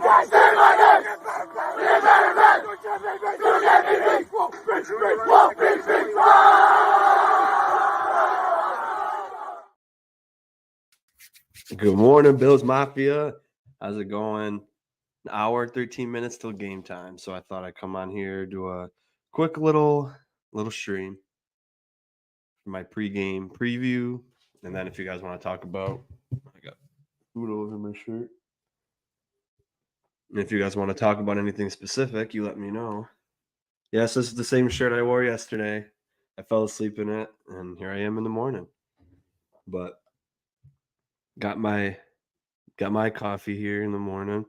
Good morning, Bills Mafia. How's it going? An hour, 13 minutes till game time. So I thought I'd come on here, do a quick little stream for my pregame preview. And then if you guys want to talk about, I got food over my shirt. And if you guys want to talk about anything specific, you let me know. Yes, this is the same shirt I wore yesterday. I fell asleep in it, and here I am in the morning. But got my coffee here in the morning.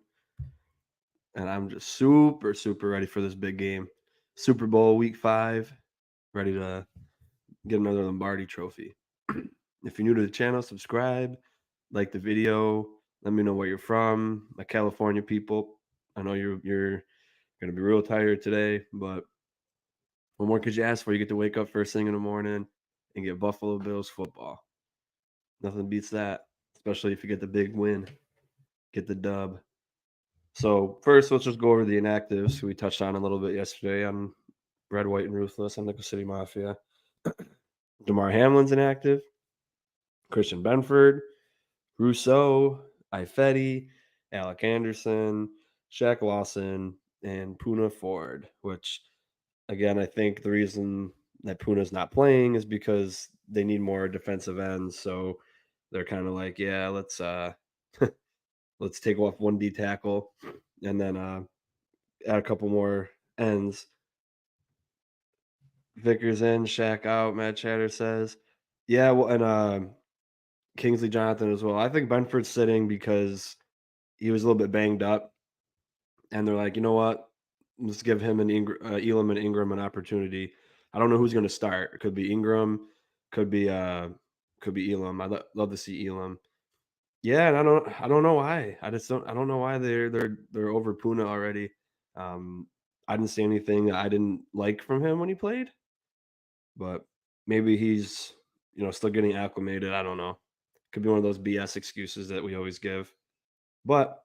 And I'm just super, super ready for this big game. Super Bowl Week 5, ready to get another Lombardi trophy. If you're new to the channel, subscribe, like the video. Let me know where you're from, my California people. I know you're going to be real tired today, but what more could you ask for? You get to wake up first thing in the morning and get Buffalo Bills football. Nothing beats that, especially if you get the big win, get the dub. So first, let's just go over the inactives who we touched on a little bit yesterday on Red, White, and Ruthless on Nickel City Mafia. DeMar Hamlin's inactive. Christian Benford, Rousseau, Ifedi, Alec Anderson, Shaq Lawson, and Puna Ford, which, again, I think the reason that Puna's not playing is because they need more defensive ends. So they're kind of like, yeah, let's let's take off one D tackle and then add a couple more ends. Vickers in, Shaq out, Matt Chatter says. Yeah, well, and Kingsley Jonathan as well. I think Benford's sitting because he was a little bit banged up. And they're like, you know what? Let's give him and Elam and Ingram an opportunity. I don't know who's going to start. It could be Ingram, could be Elam. I'd love to see Elam. Yeah, and I don't know why. I don't know why they're over Puna already. I didn't see anything that I didn't like from him when he played, but maybe he's still getting acclimated. I don't know. Could be one of those BS excuses that we always give. But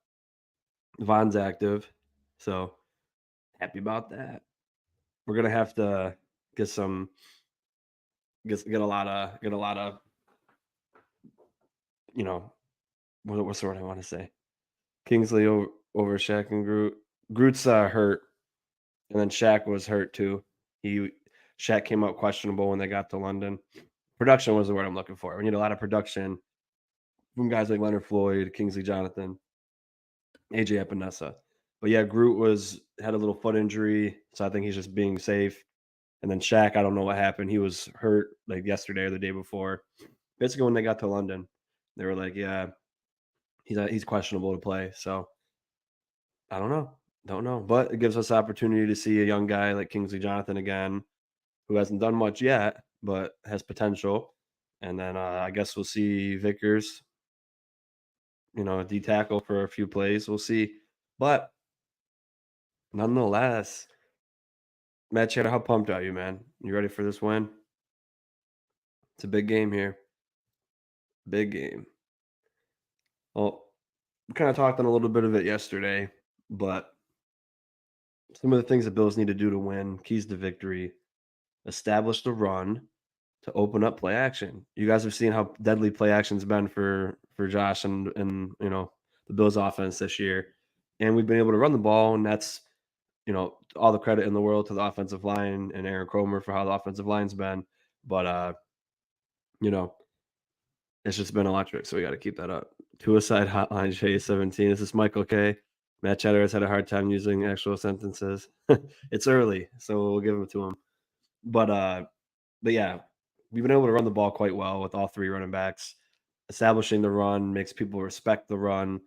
Von's active, so happy about that. We're gonna have to get a lot of what's the word I want to say? Kingsley over Shaq and Groot. Groot's hurt, and then Shaq was hurt too. Shaq came out questionable when they got to London. Production was the word I'm looking for. We need a lot of production from guys like Leonard Floyd, Kingsley Jonathan, AJ Epinesa. But yeah, Groot had a little foot injury, so I think he's just being safe. And then Shaq, I don't know what happened. He was hurt like yesterday or the day before. Basically, when they got to London, they were like, "Yeah, he's questionable to play." So I don't know. But it gives us opportunity to see a young guy like Kingsley Jonathan again, who hasn't done much yet, but has potential. And then I guess we'll see Vickers, a D tackle for a few plays. We'll see. But nonetheless, Matt Cheddar, how pumped are you, man? You ready for this win? It's a big game here. Big game. Well, we kind of talked on a little bit of it yesterday, but some of the things the Bills need to do to win, keys to victory, establish the run to open up play action. You guys have seen how deadly play action's been for Josh and the Bills offense this year. And we've been able to run the ball, and that's all the credit in the world to the offensive line and Aaron Cromer for how the offensive line's been. But it's just been electric, so we got to keep that up. Suicide Hotline J17. This is Michael K. Matt Cheddar has had a hard time using actual sentences. It's early, so we'll give them to him. But yeah, we've been able to run the ball quite well with all three running backs. Establishing the run makes people respect the run.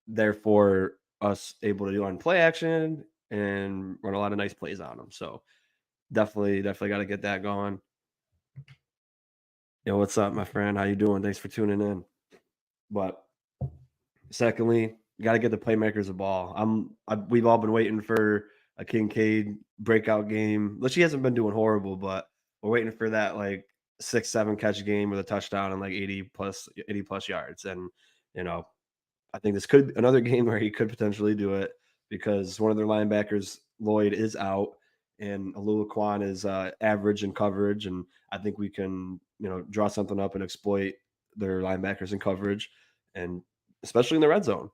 Therefore, us able to do on play action and run a lot of nice plays on them. So definitely got to get that going. Yo, what's up, my friend? How you doing? Thanks for tuning in. But secondly, you got to get the playmakers the ball. We've all been waiting for a Kincaid breakout game. She hasn't been doing horrible, but we're waiting for that like 6-7 catch game with a touchdown and like 80 plus yards. And I think this could be another game where he could potentially do it because one of their linebackers, Lloyd, is out, and Alua Kwan is average in coverage, and I think we can draw something up and exploit their linebackers in coverage, and especially in the red zone.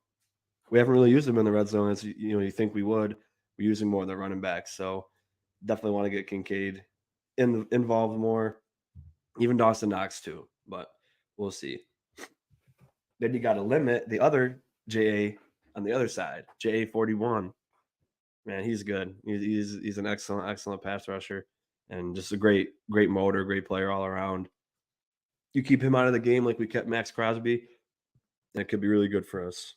We haven't really used them in the red zone as you think we would. We're using more of the running backs, so definitely want to get Kincaid involved more, even Dawson Knox too, but we'll see. Then you got to limit the other JA on the other side, JA 41. Man, he's good. He's an excellent pass rusher, and just a great motor, great player all around. You keep him out of the game like we kept Max Crosby, that could be really good for us.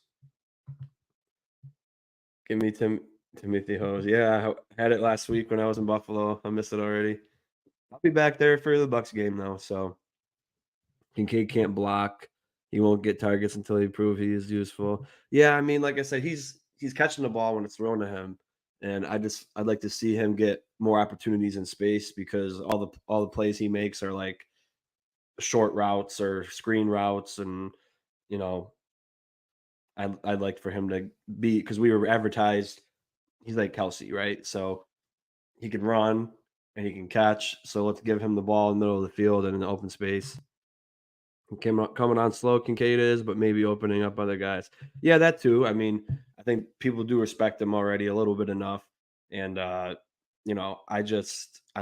Give me Timothy Hose. Yeah, I had it last week when I was in Buffalo. I missed it already. I'll be back there for the Bucks game though. So Kincaid can't block. He won't get targets until he prove he is useful. Yeah, I mean, like I said, he's catching the ball when it's thrown to him, and I'd like to see him get more opportunities in space because all the plays he makes are like short routes or screen routes, and you know I'd like for him to be because we were advertised. He's like Kelsey, right? So he can run and he can catch. So let's give him the ball in the middle of the field and in the open space. Coming on slow, Kincaid is, but maybe opening up other guys. Yeah, that too. I mean, I think people do respect him already a little bit enough, and I'd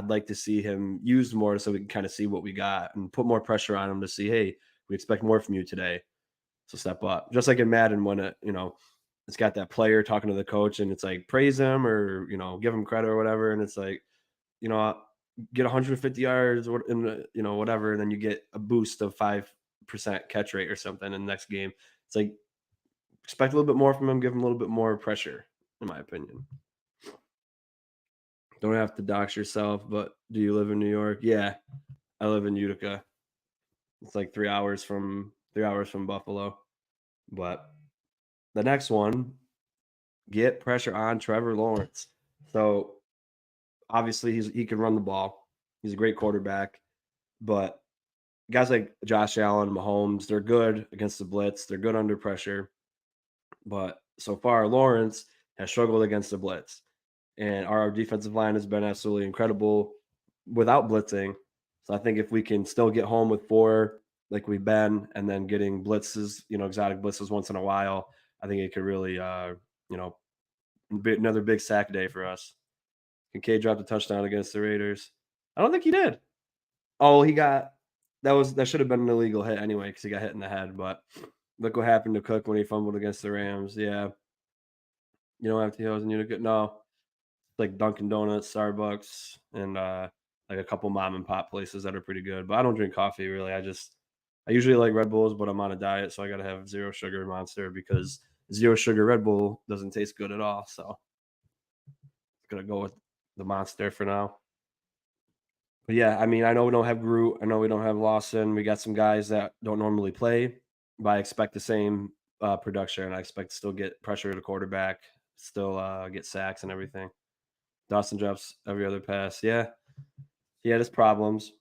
like to see him used more so we can kind of see what we got and put more pressure on him to see, hey, we expect more from you today, so step up. Just like in Madden, when it's got that player talking to the coach and it's like praise him or give him credit or whatever, and it's like you know, get 150 yards or in the, whatever, and then you get a boost of 5% catch rate or something in the next game. It's like expect a little bit more from him, give him a little bit more pressure, in my opinion. Don't have to dox yourself, but do you live in New York? Yeah, I live in Utica. It's like 3 hours from Buffalo. But the next one, get pressure on Trevor Lawrence. So obviously he can run the ball. He's a great quarterback, but guys like Josh Allen, Mahomes, they're good against the blitz. They're good under pressure. But so far, Lawrence has struggled against the blitz. And our defensive line has been absolutely incredible without blitzing. So I think if we can still get home with 4, like we've been, and then getting blitzes, exotic blitzes once in a while, I think it could really, be another big sack day for us. Kincaid dropped a touchdown against the Raiders. I don't think he did. Oh, that should have been an illegal hit anyway because he got hit in the head. But look what happened to Cook when he fumbled against the Rams. Yeah, you don't have TOs and you good. No, like Dunkin' Donuts, Starbucks, and like a couple mom and pop places that are pretty good. But I don't drink coffee really. I usually like Red Bulls, but I'm on a diet, so I got to have zero sugar Monster because zero sugar Red Bull doesn't taste good at all. So I'm gonna go with the Monster for now. But yeah, I mean, I know we don't have Groot. I know we don't have Lawson. We got some guys that don't normally play, but I expect the same production. And I expect to still get pressure at the quarterback, still get sacks and everything. Dawson drops every other pass. Yeah, he had his problems.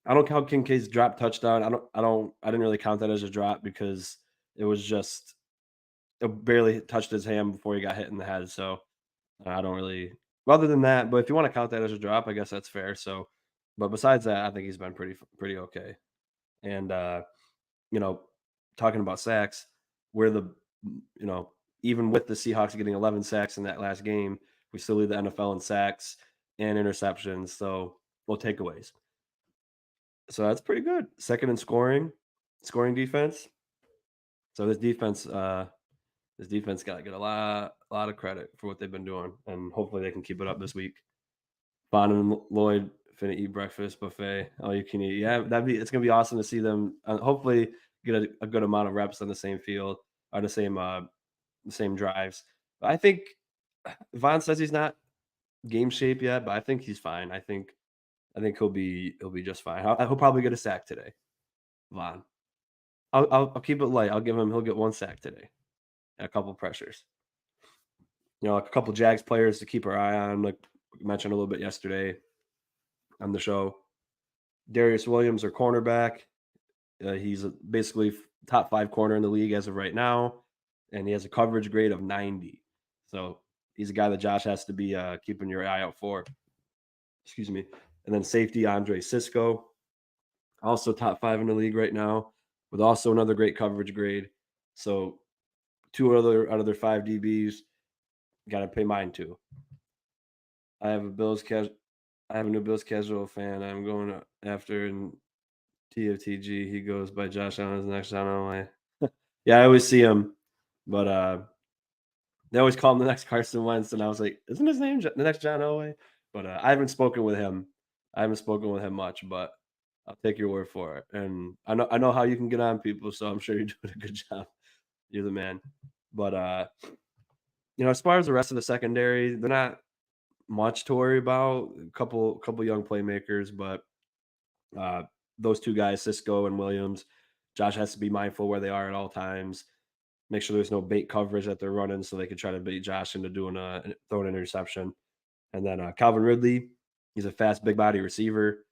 I don't count Kincaid's drop touchdown. I didn't really count that as a drop because it was just it barely touched his hand before he got hit in the head. So I don't really. Other than that, but if you want to count that as a drop, I guess that's fair. So, but besides that, I think he's been pretty okay. And you know, talking about sacks, we're you know, even with the Seahawks getting 11 sacks in that last game, we still lead the NFL in sacks and interceptions. So, well, takeaways. So that's pretty good. Second in scoring defense. So this defense got to get a lot of credit for what they've been doing, and hopefully they can keep it up this week. Bond and Lloyd finna eat breakfast buffet, all you can eat. Yeah, it's gonna be awesome to see them. Hopefully, get a good amount of reps on the same field or the same drives. But I think Vaughn says he's not game shape yet, but I think he's fine. I think he'll be just fine. He'll probably get a sack today, Vaughn. I'll keep it light. He'll get one sack today and a couple pressures. Like a couple Jags players to keep our eye on, like we mentioned a little bit yesterday on the show. Darius Williams, our cornerback. He's basically top 5 corner in the league as of right now, and he has a coverage grade of 90. So he's a guy that Josh has to be keeping your eye out for. Excuse me. And then safety Andre Cisco, also top 5 in the league right now, with also another great coverage grade. So two other out of their 5 DBs, got to pay mine too. I have a Bills casual. I have a new Bills casual fan. I'm going after in TFTG. He goes by Josh Allen as the next John Elway. Yeah, I always see him, but they always call him the next Carson Wentz, and I was like, isn't his name the next John Elway? But I haven't spoken with him. I haven't spoken with him much, but I'll take your word for it. And I know how you can get on people, so I'm sure you're doing a good job. You're the man. But as far as the rest of the secondary, they're not much to worry about. A couple young playmakers, but uh, those two guys, Cisco and Williams, Josh has to be mindful where they are at all times. Make sure there's no bait coverage that they're running, so they can try to bait Josh into throwing an interception. And then Calvin Ridley, he's a fast, big body receiver.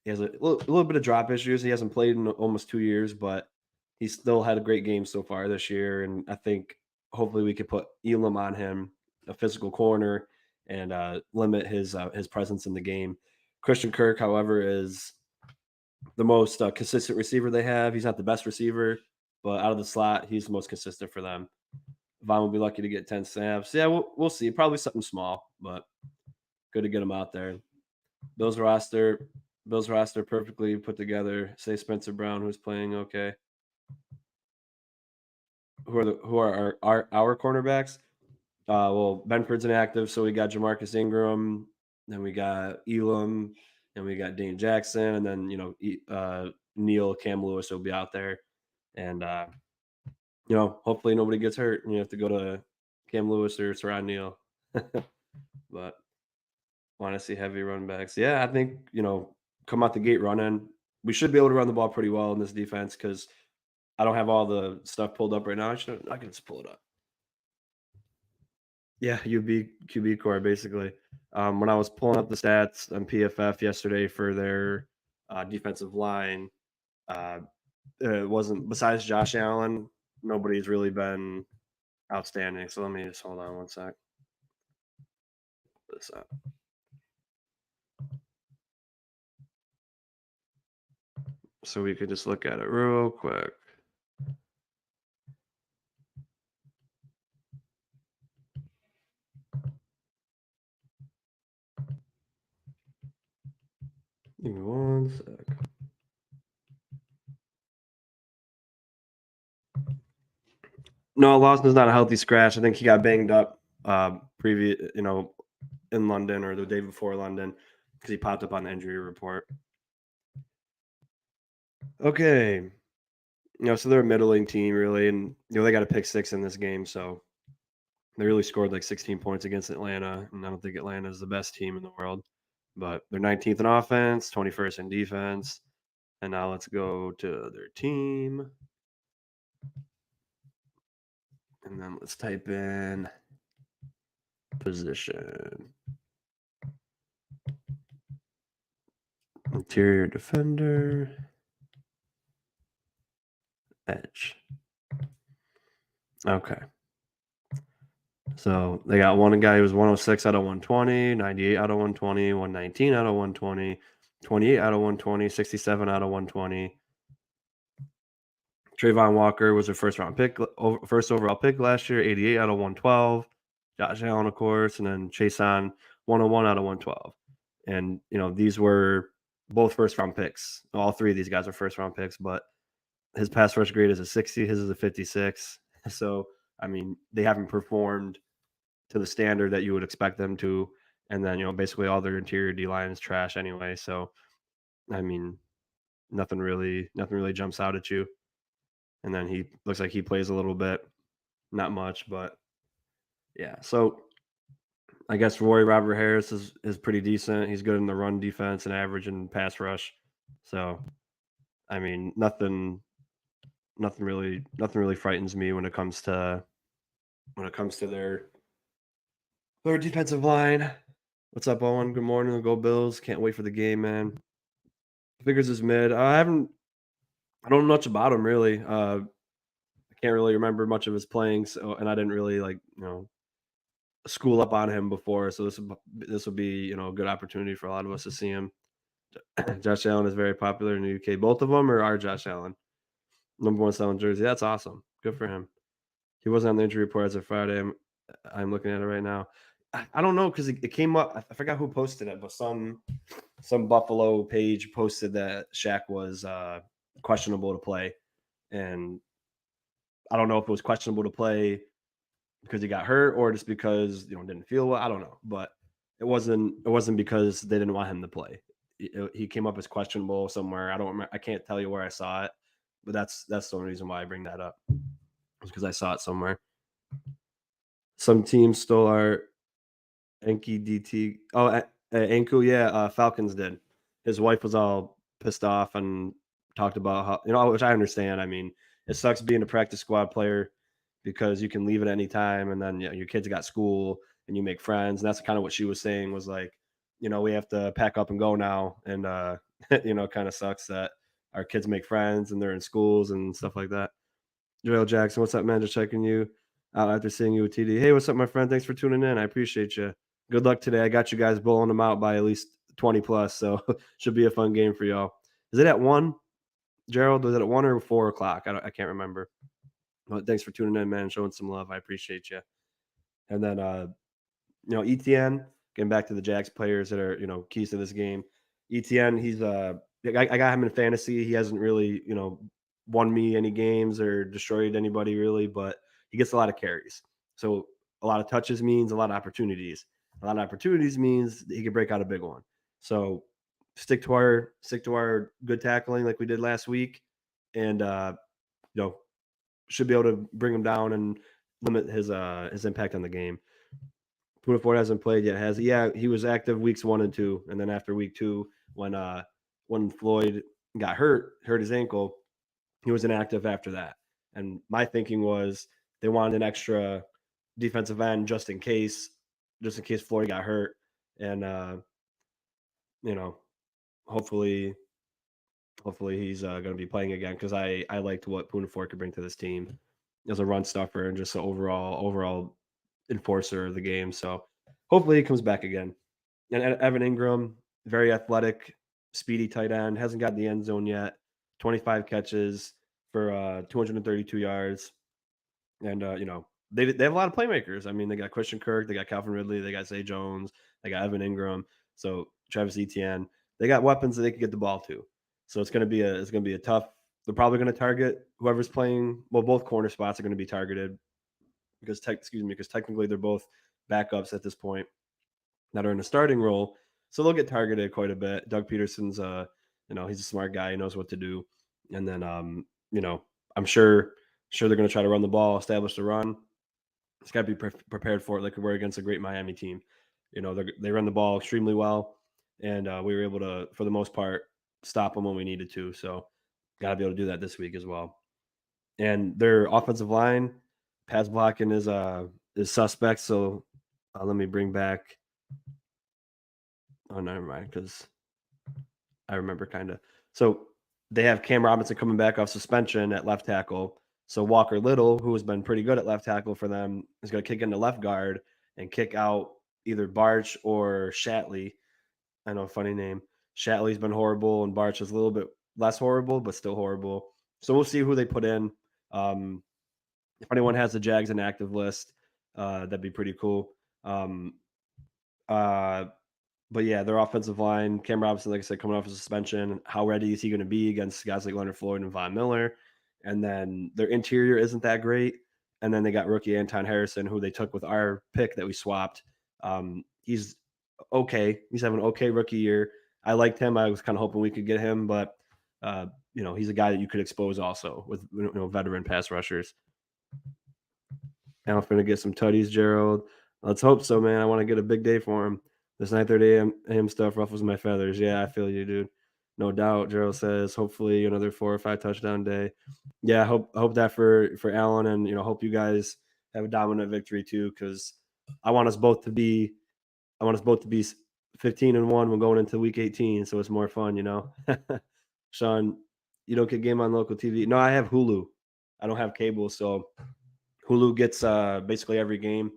He has a little bit of drop issues. He hasn't played in almost 2 years, but he's still had a great game so far this year. And I think hopefully we could put Elam on him, a physical corner, and limit his presence in the game. Christian Kirk, however, is the most consistent receiver they have. He's not the best receiver, but out of the slot, he's the most consistent for them. Vaughn will be lucky to get 10 snaps. Yeah, we'll see. Probably something small, but good to get him out there. Bills roster, perfectly put together. Say Spencer Brown, who's playing okay. Who are our cornerbacks? Well, Benford's inactive, so we got Jamarcus Ingram, then we got Elam, and we got Dane Jackson, and then Neal, Cam Lewis will be out there, and hopefully nobody gets hurt, and you have to go to Cam Lewis or Saran Neal. But want to see heavy run backs. Yeah, I think, come out the gate running. We should be able to run the ball pretty well in this defense because I don't have all the stuff pulled up right now. I can just pull it up. Yeah, QB core basically. When I was pulling up the stats on PFF yesterday for their defensive line, it wasn't, besides Josh Allen, nobody's really been outstanding. So let me just hold on one sec. This up. So we could just look at it real quick. Give me one sec. No, Lawson's not a healthy scratch. I think he got banged up in London or the day before London because he popped up on the injury report. Okay. So they're a middling team really, and they got a pick 6 in this game, so they really scored like 16 points against Atlanta, and I don't think Atlanta is the best team in the world, but they're 19th in offense, 21st in defense. And now let's go to their team. And then let's type in position. Interior defender. Edge. Okay. So they got one guy who was 106 out of 120, 98 out of 120, 119 out of 120, 28 out of 120, 67 out of 120. Trayvon Walker was their first overall pick last year, 88 out of 112. Josh Allen, of course, and then Chason, 101 out of 112. And, these were both first-round picks. All three of these guys are first-round picks, but his pass rush grade is a 60. His is a 56. So, they haven't performed to the standard that you would expect them to. And then, basically all their interior D-line is trash anyway. So, nothing really jumps out at you. And then he looks like he plays a little bit, not much, but yeah. So I guess Roy Robert Harris is pretty decent. He's good in the run defense and average in pass rush. So, nothing really frightens me when it comes to their defensive line. What's up, Owen? Good morning. Go Bills. Can't wait for the game, man. Figures is mid. I don't know much about him really. can't really remember much of his playing, so and I didn't really school up on him before, so this will be a good opportunity for a lot of us to see him. Josh Allen is very popular in the UK. Both of them are Josh Allen, number one selling jersey. That's awesome. Good for him. He wasn't on the injury report as of Friday. I'm looking at it right now. I don't know because it came up. I forgot who posted it, but some Buffalo page posted that Shaq was questionable to play, and I don't know if it was questionable to play because he got hurt or just because didn't feel well. I don't know, but it wasn't because they didn't want him to play. He came up as questionable somewhere. I don't remember. I can't tell you where I saw it, but that's the only reason why I bring that up. It's because I saw it somewhere. Some teams stole our Enki DT. Oh, Anku, yeah, Falcons did. His wife was all pissed off and talked about how, which I understand. I mean, it sucks being a practice squad player because you can leave at any time, and then your kids got school and you make friends. And that's kind of what she was saying was like, we have to pack up and go now, and kind of sucks that our kids make friends and they're in schools and stuff like that. Joel Jackson, what's up, man? Just checking you out after seeing you with TD. Hey, what's up, my friend? Thanks for tuning in. I appreciate you. Good luck today. I got you guys bowling them out by at least 20 plus, so should be a fun game for y'all. Is it at 1, Gerald? Was it at 1 or 4 o'clock? I can't remember. But thanks for tuning in, man, showing some love. I appreciate you. And then, ETN, getting back to the Jags players that are, keys to this game. ETN, I got him in fantasy. He hasn't really, won me any games or destroyed anybody really, but he gets a lot of carries. So a lot of touches means a lot of opportunities. A lot of opportunities means that he could break out a big one. So stick to our good tackling like we did last week, and should be able to bring him down and limit his impact on the game. Poona Ford hasn't played yet, has he? Yeah, he was active weeks 1 and 2, and then after week 2, when Floyd got hurt his ankle, he was inactive after that. And my thinking was they wanted an extra defensive end just in case Floyd got hurt, and you know, hopefully he's going to be playing again because I liked what Poona Ford could bring to this team as a run stuffer and just an overall enforcer of the game. So hopefully he comes back again. And Evan Ingram, very athletic, speedy tight end, hasn't got in the end zone yet. 25 catches for 232 yards. And they have a lot of playmakers. I mean, they got Christian Kirk, they got Calvin Ridley, they got Zay Jones, they got Evan Ingram, so Travis Etienne. They got weapons that they can get the ball to. So it's gonna be a tough. They're probably gonna target whoever's playing. Well, both corner spots are gonna be targeted because technically they're both backups at this point that are in a starting role. So they'll get targeted quite a bit. Doug Peterson's he's a smart guy, he knows what to do. And then I'm sure they're going to try to run the ball, establish the run. It's got to be prepared for it like we were against a great Miami team. They run the ball extremely well, and we were able to, for the most part, stop them when we needed to. So got to be able to do that this week as well. And their offensive line, pass blocking is suspect. So let me bring back. Oh, never mind, because I remember kind of. So they have Cam Robinson coming back off suspension at left tackle. So Walker Little, who has been pretty good at left tackle for them, is going to kick into left guard and kick out either Barch or Shatley. I know, funny name. Shatley's been horrible, and Barch is a little bit less horrible, but still horrible. So we'll see who they put in. If anyone has the Jags inactive list, that'd be pretty cool. Uh, but yeah, their offensive line, Cam Robinson, like I said, coming off a suspension. How ready is he going to be against guys like Leonard Floyd and Von Miller? And then their interior isn't that great. And then they got rookie Anton Harrison, who they took with our pick that we swapped. He's okay. He's having an okay rookie year. I liked him. I was kind of hoping we could get him, but he's a guy that you could expose also with veteran pass rushers. Al's going to get some tutties, Gerald. Let's hope so, man. I want to get a big day for him. This 9:30 a.m. stuff ruffles my feathers. Yeah, I feel you, dude. No doubt. Gerald says, hopefully another 4 or 5 touchdown day. Yeah, I hope that for Allen, and hope you guys have a dominant victory too, because I want us both to be 15-1 when going into week 18, so it's more fun, Sean, you don't get game on local TV. No, I have Hulu. I don't have cable, so Hulu gets basically every game,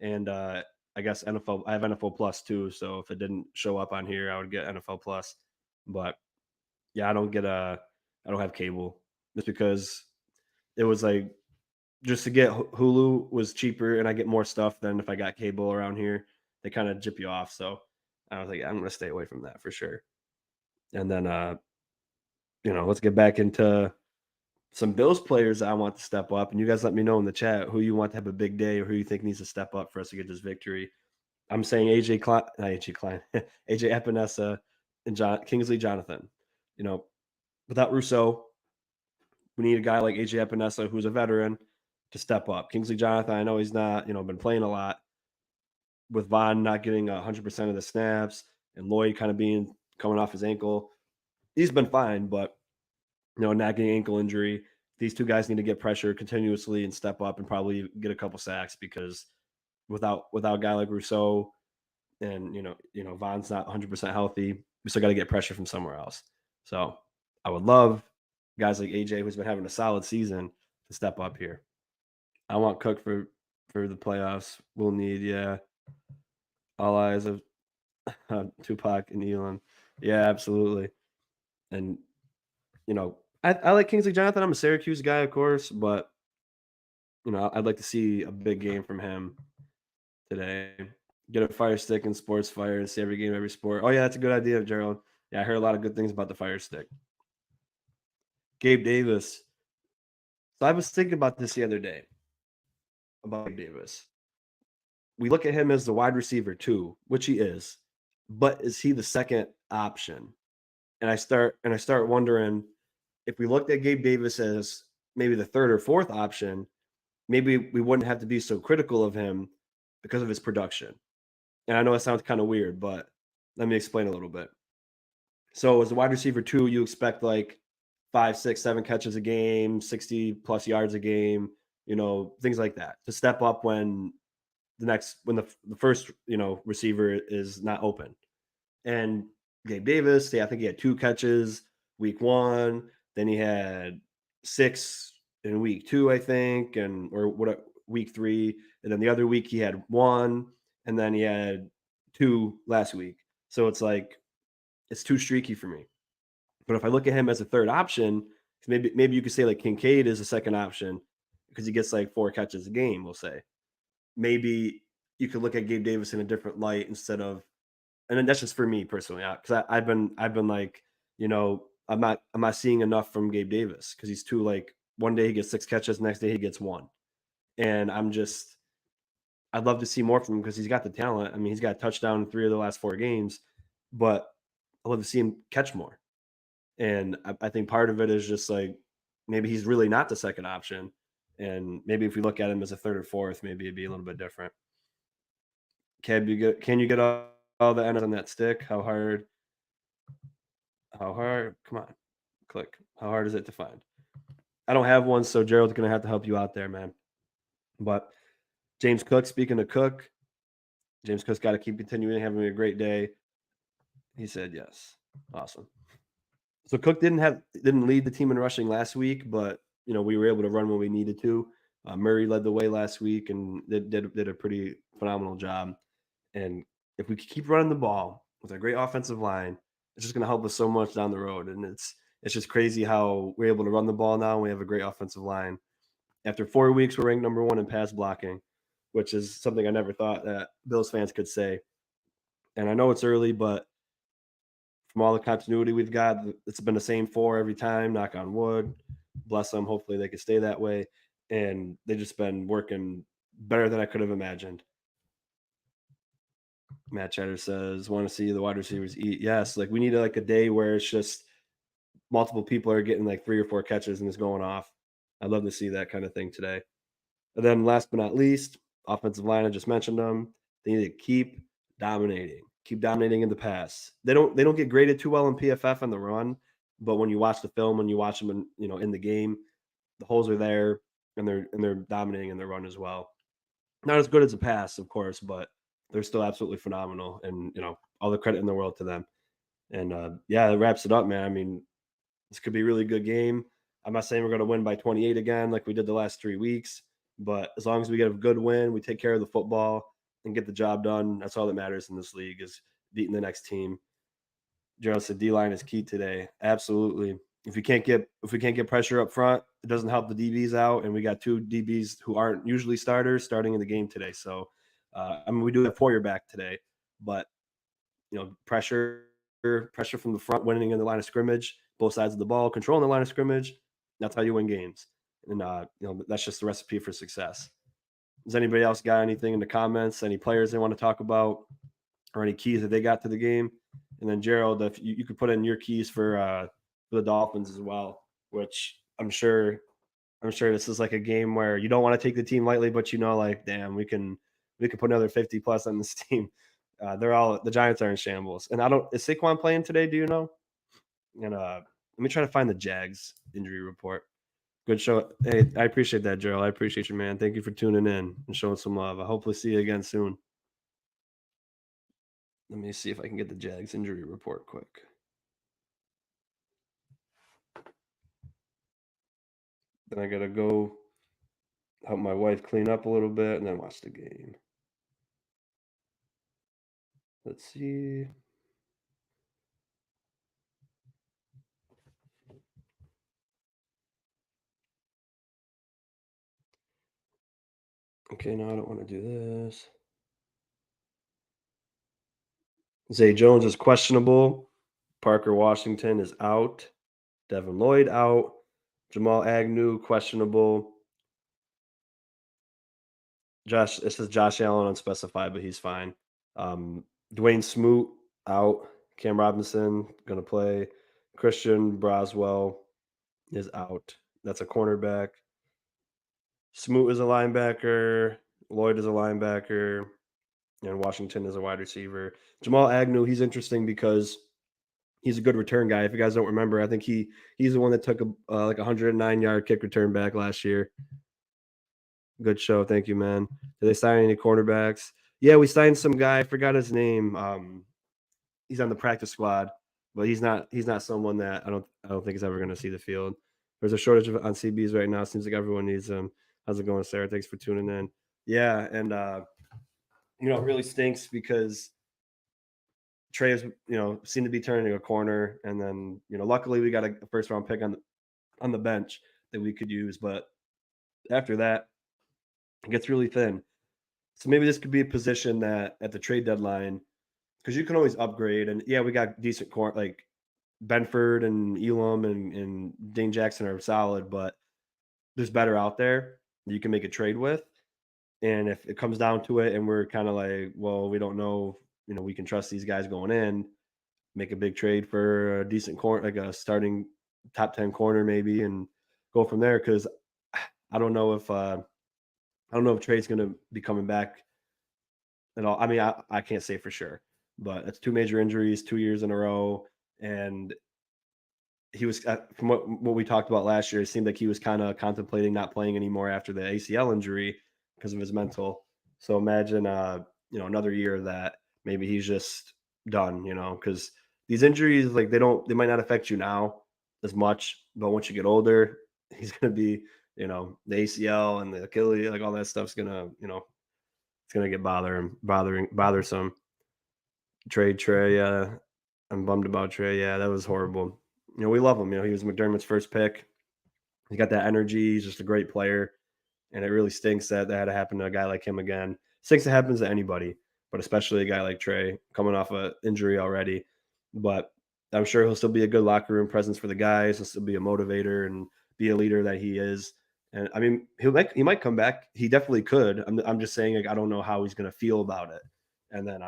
and I guess NFL. I have NFL Plus too, so if it didn't show up on here, I would get NFL Plus. But yeah, I don't have cable just because it was like just to get Hulu was cheaper, and I get more stuff than if I got cable around here. They kind of jip you off, so I was like, I'm gonna stay away from that for sure. And then let's get back into some Bills players that I want to step up, and you guys let me know in the chat who you want to have a big day or who you think needs to step up for us to get this victory. I'm saying AJ Klein, not AJ Klein, AJ Epinesa and Kingsley Jonathan. You know, without Rousseau, we need a guy like AJ Epinesa who's a veteran to step up. Kingsley Jonathan, I know he's not, been playing a lot with Vaughn not getting 100% of the snaps and Lloyd kind of being coming off his ankle. He's been fine, but nagging ankle injury. These two guys need to get pressure continuously and step up and probably get a couple sacks because without a guy like Rousseau and Vaughn's not 100% healthy, we still got to get pressure from somewhere else. So I would love guys like AJ, who's been having a solid season, to step up here. I want Cook for the playoffs. We'll need all eyes of Tupac and Elon. Yeah, absolutely. And I like Kingsley Jonathan. I'm a Syracuse guy, of course, but I'd like to see a big game from him today. Get a fire stick and sports fire and see every game, every sport. Oh yeah, that's a good idea, Gerald. Yeah, I heard a lot of good things about the fire stick. Gabe Davis. So I was thinking about this the other day about Gabe Davis. We look at him as the wide receiver too, which he is, but is he the second option? And I start wondering if we looked at Gabe Davis as maybe the third or fourth option, maybe we wouldn't have to be so critical of him because of his production. And I know it sounds kind of weird, but let me explain a little bit. So as a wide receiver two, you expect like 5, 6, 7 catches a game, 60 plus yards a game, things like that to step up when the first, receiver is not open. And Gabe Davis, I think he had 2 catches week 1, then he had 6 in week 2, I think, or what week 3, and then the other week he had 1, and then he had 2 last week. So it's like it's too streaky for me. But if I look at him as a third option, maybe you could say like Kincaid is a second option because he gets like 4 catches a game, we'll say. Maybe you could look at Gabe Davis in a different light instead of, and then that's just for me personally, because I've been like, I'm not seeing enough from Gabe Davis because he's too like one day he gets 6 catches, next day he gets 1, and I'd love to see more from him because he's got the talent. I mean, he's got a touchdown in 3 of the last 4 games, but I'd love to see him catch more. And I think part of it is just like maybe he's really not the second option, and maybe if we look at him as a third or fourth, maybe it'd be a little bit different. Can you get all the ends on that stick? How hard? How hard? Come on, click. How hard is it to find? I don't have one, so Gerald's gonna have to help you out there, man. But James Cook, speaking of Cook, James Cook's got to keep continuing having a great day. He said yes. Awesome. So Cook didn't lead the team in rushing last week, but we were able to run when we needed to. Murray led the way last week and did a pretty phenomenal job. And if we keep running the ball with a great offensive line, it's just going to help us so much down the road. And it's just crazy how we're able to run the ball now. And we have a great offensive line. After 4 weeks, we're ranked number 1 in pass blocking, which is something I never thought that Bills fans could say. And I know it's early, but from all the continuity we've got, it's been the same 4 every time, knock on wood. Bless them. Hopefully they can stay that way. And they've just been working better than I could have imagined. Matt Cheddar says, want to see the wide receivers eat. Yes, like we need like a day where it's just multiple people are getting like 3 or 4 catches and it's going off. I'd love to see that kind of thing today. And then last but not least, offensive line, I just mentioned them. They need to keep dominating in the pass. They don't get graded too well in PFF on the run, but when you watch the film, when you watch them in the game, the holes are there and they're dominating in the run as well. Not as good as a pass, of course, but they're still absolutely phenomenal, and all the credit in the world to them. And yeah, it wraps it up, man. I mean, this could be a really good game. I'm not saying we're going to win by 28 again like we did the last 3 weeks, but as long as we get a good win, we take care of the football and get the job done. That's all that matters in this league is beating the next team. Gerald said D line is key today. Absolutely. If we can't get pressure up front, it doesn't help the DBs out, and we got two DBs who aren't usually starters starting in the game today. So, I mean, we do have Poyer back today, but pressure from the front, winning in the line of scrimmage, both sides of the ball, controlling the line of scrimmage. That's how you win games, and that's just the recipe for success. Does anybody else got anything in the comments? Any players they want to talk about, or any keys that they got to the game? And then Gerald, if you could put in your keys for the Dolphins as well, which I'm sure this is like a game where you don't want to take the team lightly, but like, damn, we can put another 50 plus on this team. The Giants are in shambles. And I don't is Saquon playing today? Do you know? And let me try to find the Jags injury report. Good show. Hey, I appreciate that, Gerald. I appreciate you, man. Thank you for tuning in and showing some love. I hopefully see you again soon. Let me see if I can get the Jags injury report quick. Then I gotta go help my wife clean up a little bit and then watch the game. Let's see. Okay, no, I don't want to do this. Zay Jones is questionable. Parker Washington is out. Devin Lloyd out. Jamal Agnew questionable. It says Josh Allen unspecified, but he's fine. Dwayne Smoot out. Cam Robinson gonna play. Christian Broswell is out. That's a cornerback. Smoot is a linebacker. Lloyd is a linebacker. And Washington is a wide receiver. Jamal Agnew, he's interesting because he's a good return guy. If you guys don't remember, I think he's the one that took like 109-yard kick return back last year. Good show, thank you, man. Did they sign any cornerbacks? Yeah, we signed some guy. I forgot his name. He's on the practice squad, but he's not someone that I don't think is ever going to see the field. There's a shortage on CBs right now. Seems like everyone needs them. How's it going, Sarah? Thanks for tuning in. Yeah, and it really stinks because Trey is, seemed to be turning a corner, and then luckily we got a first round pick on the bench that we could use, but after that, it gets really thin. So maybe this could be a position that at the trade deadline, because you can always upgrade, and yeah, we got decent corner like Benford and Elam and Dane Jackson are solid, but there's better out there that you can make a trade with. And if it comes down to it, and we're kind of like, well, we don't know, we can trust these guys going in, make a big trade for a decent corner, like a starting top 10 corner maybe, and go from there. Because I don't know if Trey's going to be coming back at all. I mean, I can't say for sure, but it's two major injuries, 2 years in a row, and he was from what we talked about last year. It seemed like he was kind of contemplating not playing anymore after the ACL injury because of his mental. So imagine, another year that maybe he's just done. Because these injuries, like they might not affect you now as much, but once you get older, he's gonna be, the ACL and the Achilles, like all that stuff's gonna, it's gonna get bothersome. Trey, yeah. I'm bummed about Trey. Yeah, that was horrible. We love him. He was McDermott's first pick. He's got that energy. He's just a great player. And it really stinks that that had to happen to a guy like him again. Stinks it happens to anybody, but especially a guy like Trey coming off an injury already. But I'm sure he'll still be a good locker room presence for the guys. He'll still be a motivator and be a leader that he is. And I mean, he might come back. He definitely could. I'm just saying, like, I don't know how he's going to feel about it. And then,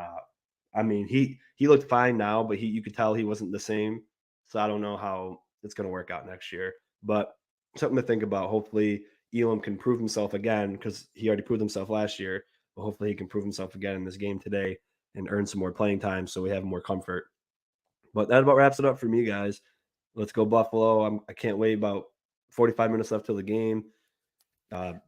I mean, he looked fine now, but you could tell he wasn't the same. So I don't know how it's going to work out next year. But something to think about. Hopefully, Elam can prove himself again because he already proved himself last year. But hopefully, he can prove himself again in this game today and earn some more playing time so we have more comfort. But that about wraps it up for me, guys. Let's go Buffalo. I can't wait. About 45 minutes left till the game.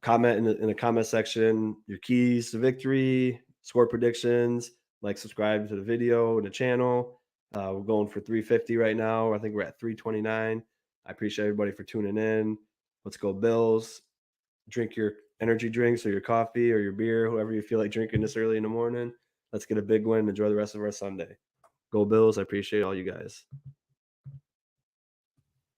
Comment in the comment section your keys to victory, score predictions, subscribe to the video and the channel. We're going for 350 right now. I think we're at 329. I appreciate everybody for tuning in. Let's go Bills. Drink your energy drinks or your coffee or your beer, whoever you feel like drinking this early in the morning. Let's get a big win. Enjoy the rest of our Sunday. Go Bills. I appreciate all you guys.